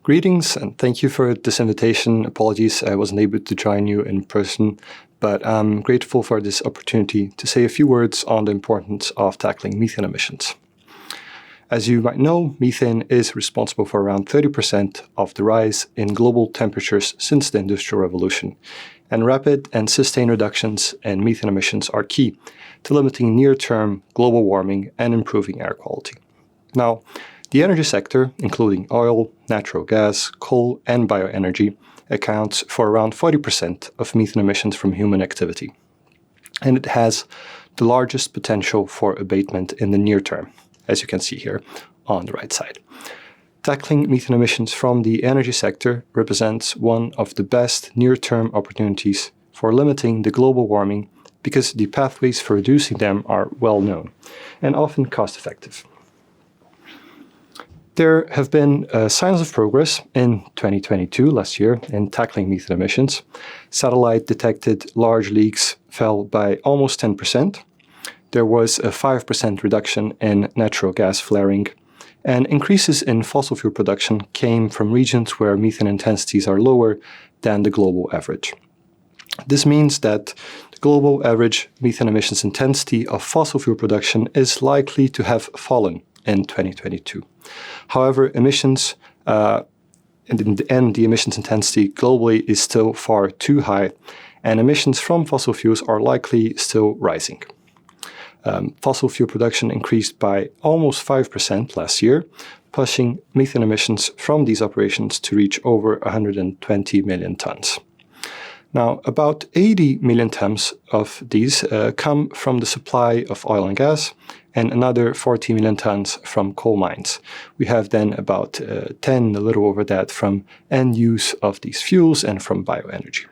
Greetings, and thank you for this invitation. Apologies I wasn't able to join you in person, but I'm grateful for this opportunity to say a few words on the importance of tackling methane emissions. As you might know, methane is responsible for around 30% of the rise in global temperatures since the Industrial Revolution, and rapid and sustained reductions in methane emissions are key to limiting near-term global warming and improving air quality. Now, the energy sector, including oil, natural gas, coal, and bioenergy, accounts for around 40% of methane emissions from human activity, and it has the largest potential for abatement in the near term, as you can see here on the right side. Tackling methane emissions from the energy sector represents one of the best near-term opportunities for limiting the global warming because the pathways for reducing them are well known and often cost-effective. There have been signs of progress in 2022, last year, in tackling methane emissions. Satellite-detected large leaks fell by almost 10%. There was a 5% reduction in natural gas flaring, and increases in fossil fuel production came from regions where methane intensities are lower than the global average. This means that the global average methane emissions intensity of fossil fuel production is likely to have fallen in 2022. However, emissions in the end, the emissions intensity globally is still far too high, and emissions from fossil fuels are likely still rising. Fossil fuel production increased by almost 5% last year, pushing methane emissions from these operations to reach over 120 million tons. Now, about 80 million tons of these come from the supply of oil and gas, and another 40 million tons from coal mines. We have then about a little over that, from end use of these fuels and from bioenergy.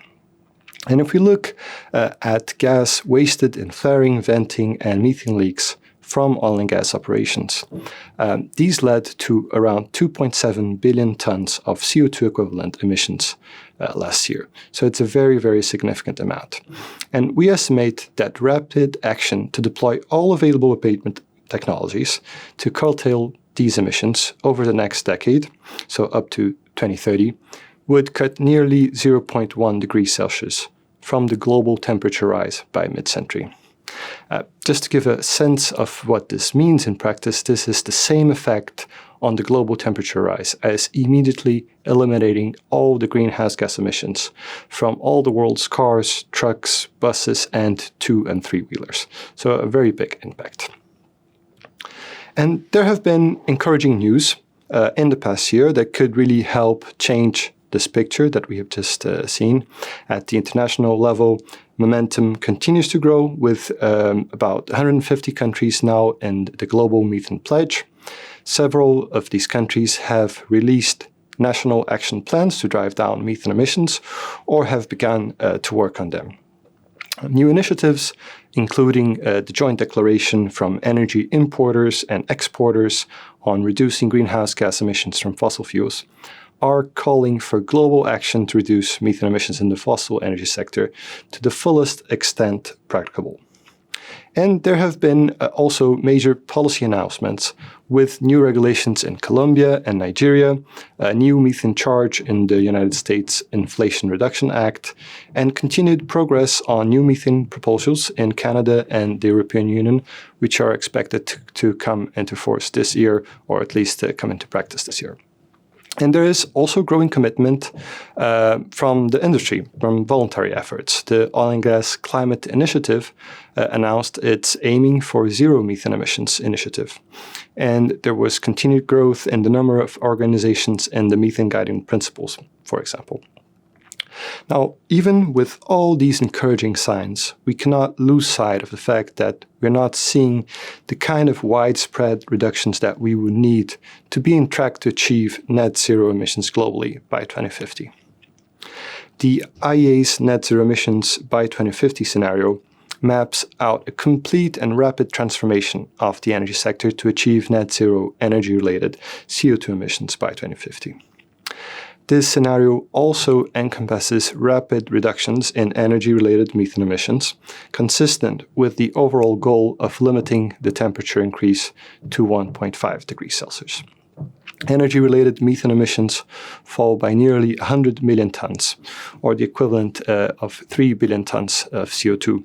And if we look at gas wasted in flaring, venting, and methane leaks from oil and gas operations, these led to around 2.7 billion tons of CO2 equivalent emissions last year. So it's a very, very significant amount. And we estimate that rapid action to deploy all available abatement technologies to curtail these emissions over the next decade, so up to 2030, would cut nearly 0.1 degrees Celsius from the global temperature rise by mid-century. Just to give a sense of what this means in practice, this is the same effect on the global temperature rise as immediately eliminating all the greenhouse gas emissions from all the world's cars, trucks, buses, and 2- and 3-wheelers. So a very big impact. And there have been encouraging news in the past year that could really help change this picture that we have just seen. At the international level, momentum continues to grow with about 150 countries now in the Global Methane Pledge. Several of these countries have released national action plans to drive down methane emissions or have begun to work on them. New initiatives, including the joint declaration from energy importers and exporters on reducing greenhouse gas emissions from fossil fuels, are calling for global action to reduce methane emissions in the fossil energy sector to the fullest extent practicable. And there have been also major policy announcements with new regulations in Colombia and Nigeria, a new methane charge in the United States Inflation Reduction Act, and continued progress on new methane proposals in Canada and the European Union, which are expected to come into force this year, or at least come into practice this year. And there is also growing commitment from the industry, from voluntary efforts. The Oil and Gas Climate Initiative announced it's aiming for zero methane emissions initiative. And there was continued growth in the number of organizations in the methane guiding principles, for example. Now, even with all these encouraging signs, we cannot lose sight of the fact that we're not seeing the kind of widespread reductions that we would need to be on track to achieve net zero emissions globally by 2050. The IEA's net zero emissions by 2050 scenario maps out a complete and rapid transformation of the energy sector to achieve net zero energy-related CO2 emissions by 2050. This scenario also encompasses rapid reductions in energy-related methane emissions, consistent with the overall goal of limiting the temperature increase to 1.5 degrees Celsius. energy-related methane emissions fall by nearly 100 million tons, or the equivalent of 3 billion tons of CO2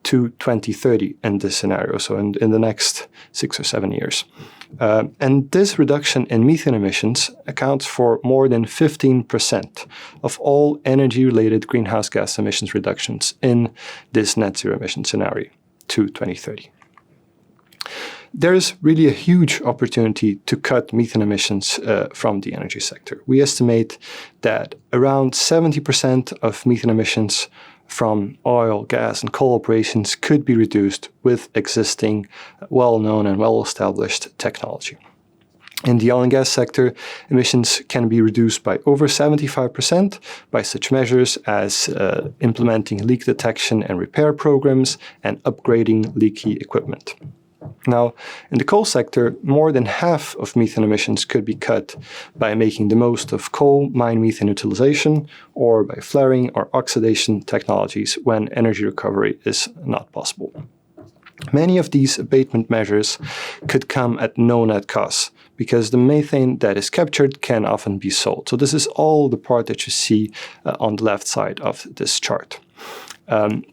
to 2030 in this scenario, so in the next 6 or 7 years. And this reduction in methane emissions accounts for more than 15% of all energy-related greenhouse gas emissions reductions in this net zero emission scenario to 2030. There is really a huge opportunity to cut methane emissions from the energy sector. We estimate that around 70% of methane emissions from oil, gas, and coal operations could be reduced with existing well-known and well-established technology. In the oil and gas sector, emissions can be reduced by over 75% by such measures as implementing leak detection and repair programs and upgrading leaky equipment. Now, in the coal sector, more than half of methane emissions could be cut by making the most of coal mine methane utilization or by flaring or oxidation technologies when energy recovery is not possible. Many of these abatement measures could come at no net cost because the methane that is captured can often be sold. So this is all the part that you see on the left side of this chart.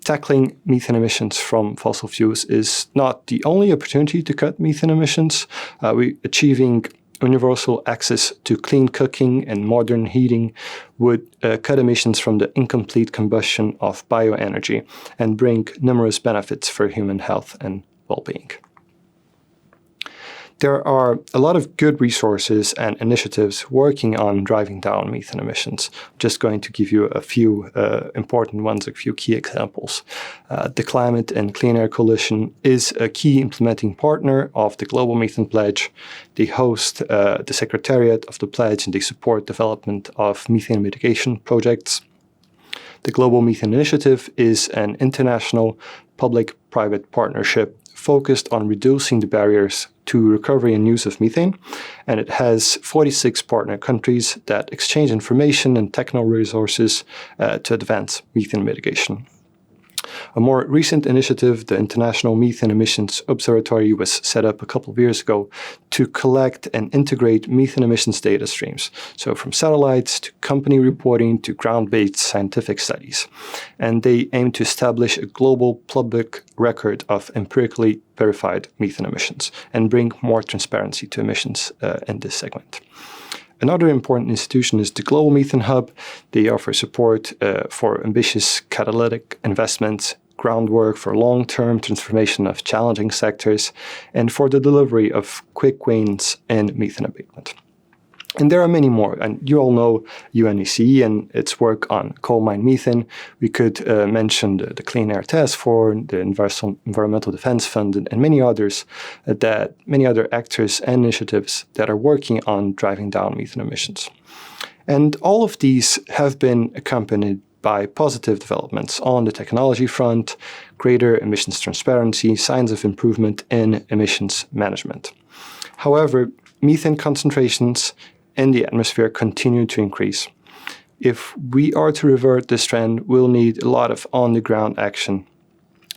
Tackling methane emissions from fossil fuels is not the only opportunity to cut methane emissions. Achieving universal access to clean cooking and modern heating would cut emissions from the incomplete combustion of bioenergy and bring numerous benefits for human health and well-being. There are a lot of good resources and initiatives working on driving down methane emissions. I'm just going to give you a few important ones, a few key examples. The Climate and Clean Air Coalition is a key implementing partner of the Global Methane Pledge. They host the Secretariat of the Pledge and they support development of methane mitigation projects. The Global Methane Initiative is an international public-private partnership focused on reducing the barriers to recovery and use of methane, and it has 46 partner countries that exchange information and technical resources to advance methane mitigation. A more recent initiative, the International Methane Emissions Observatory, was set up a couple of years ago to collect and integrate methane emissions data streams, so from satellites to company reporting to ground-based scientific studies. And they aim to establish a global public record of empirically verified methane emissions and bring more transparency to emissions in this segment. Another important institution is the Global Methane Hub. They offer support for ambitious catalytic investments, groundwork for long-term transformation of challenging sectors, and for the delivery of quick wins in methane abatement. And there are many more, and you all know UNECE and its work on coal mine methane. We could mention the Clean Air Task Force, the Environmental Defense Fund, and many others, many other actors and initiatives that are working on driving down methane emissions. And all of these have been accompanied by positive developments on the technology front, greater emissions transparency, signs of improvement in emissions management. However, methane concentrations in the atmosphere continue to increase. If we are to revert this trend, we'll need a lot of on-the-ground action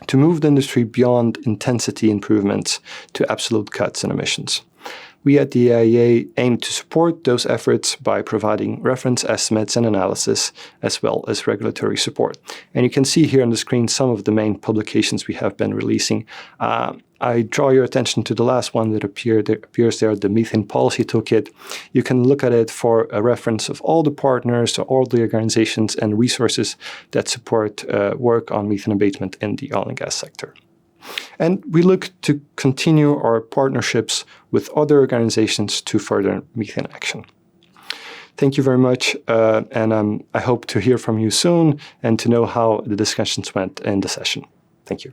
to move the industry beyond intensity improvements to absolute cuts in emissions. We at the IEA aim to support those efforts by providing reference estimates and analysis, as well as regulatory support. And you can see here on the screen some of the main publications we have been releasing. I draw your attention to the last one that appears there, the Methane Policy Toolkit. You can look at it for a reference of all the partners, all the organizations and resources that support work on methane abatement in the oil and gas sector. And we look to continue our partnerships with other organizations to further methane action. Thank you very much, and I hope to hear from you soon and to know how the discussions went in the session. Thank you.